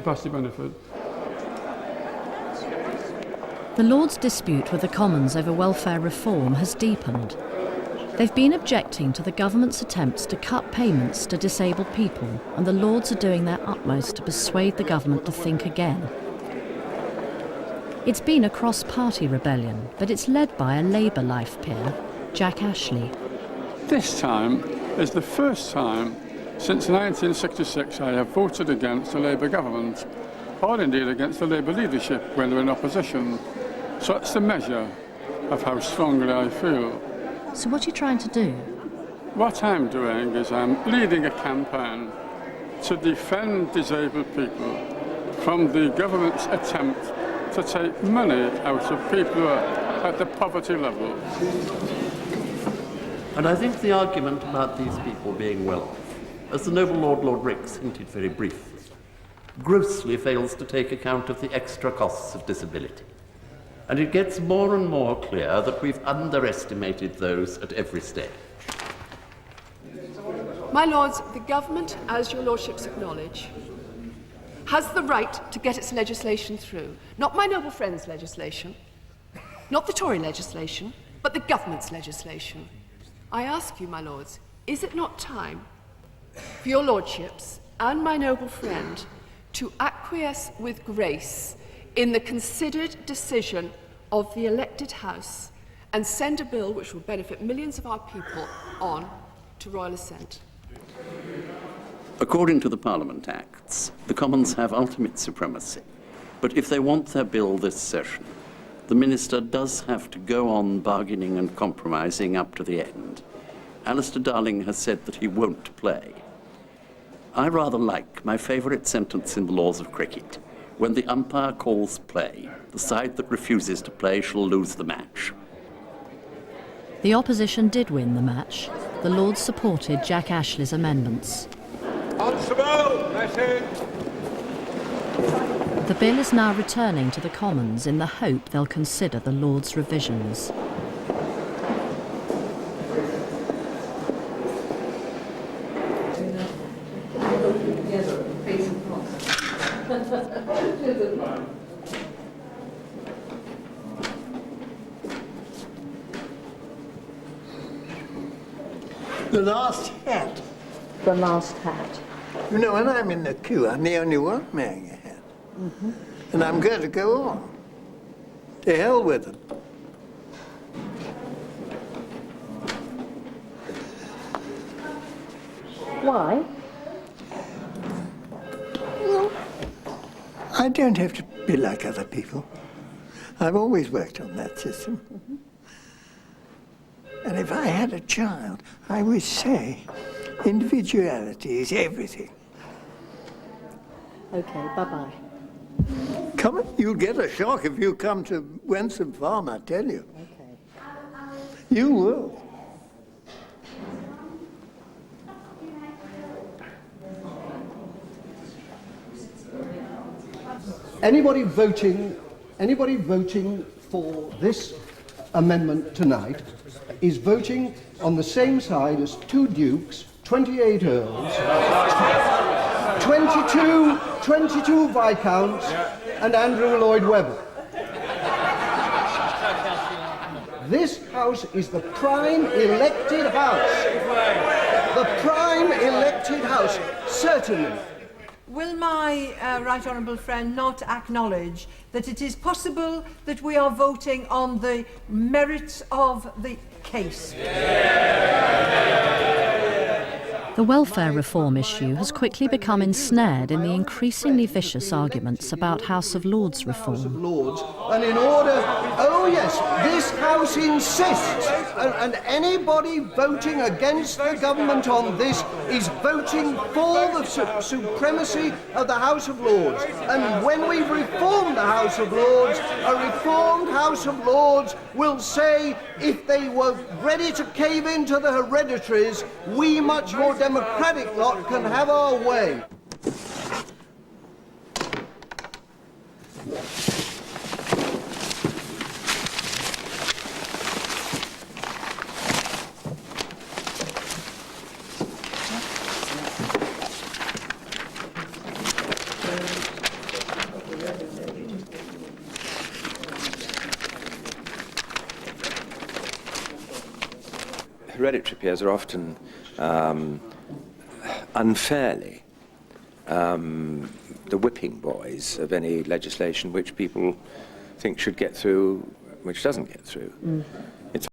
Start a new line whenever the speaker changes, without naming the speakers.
capacity benefit.
The Lords' dispute with the Commons over welfare reform has deepened. They've been objecting to the government's attempts to cut payments to disabled people, and the Lords are doing their utmost to persuade the government to think again. It's been a cross-party rebellion, but it's led by a Labour life peer, Jack Ashley.
This time is the first time since 1966 I have voted against the Labour government, or indeed against the Labour leadership when they're in opposition. So it's the measure of how strongly I feel.
So what are you trying to do?
What I'm doing is I'm leading a campaign to defend disabled people from the government's attempt to take money out of people who are at the poverty level.
And I think the argument about these people being well off, as the noble Lord Ricks hinted very briefly, grossly fails to take account of the extra costs of disability. And it gets more and more clear that we've underestimated those at every stage.
My Lords, the government, as your Lordships acknowledge, has the right to get its legislation through. Not my noble friend's legislation, not the Tory legislation, but the government's legislation. I ask you, my Lords, is it not time for your Lordships and my noble friend to acquiesce with grace in the considered decision of the elected House and send a bill which will benefit millions of our people on to royal assent?
According to the Parliament Acts, the Commons have ultimate supremacy. But if they want their bill this session, the Minister does have to go on bargaining and compromising up to the end. Alistair Darling has said that he won't play. I rather like my favourite sentence in the laws of cricket. When the umpire calls play, the side that refuses to play shall lose the match.
The opposition did win the match. The Lords supported Jack Ashley's amendments.
Constable, that's it.
The bill is now returning to the Commons in the hope they'll consider the Lords' revisions.
The last hat.
The last hat.
You know, when I'm in the queue, I'm the only one wearing a hat. And I'm going to go on. To hell with them.
Why?
Well, I don't have to be like other people. I've always worked on that system. And if I had a child, I would say individuality is everything.
Okay, bye-bye.
Come on, you'll get a shock if you come to Wensum Farm, I tell you.
Okay.
You will.
Anybody voting for this amendment tonight is voting on the same side as 2 dukes, 28 earls, 22 viscounts, and Andrew Lloyd Webber. This House is the prime elected House. The prime elected House, certainly.
Will my right honourable friend not acknowledge that it is possible that we are voting on the merits of the case?
The welfare reform issue has quickly become ensnared in the increasingly vicious arguments about House of Lords reform.
And in order, oh yes, this House insists, and anybody voting against the government on this is voting for the supremacy of the House of Lords. And when we reform the House of Lords, a reformed House of Lords will say, if they were ready to cave into the hereditaries, we much more democratic lot can have our way.
hereditary peers are often unfairly the whipping boys of any legislation which people think should get through, which doesn't get through. It's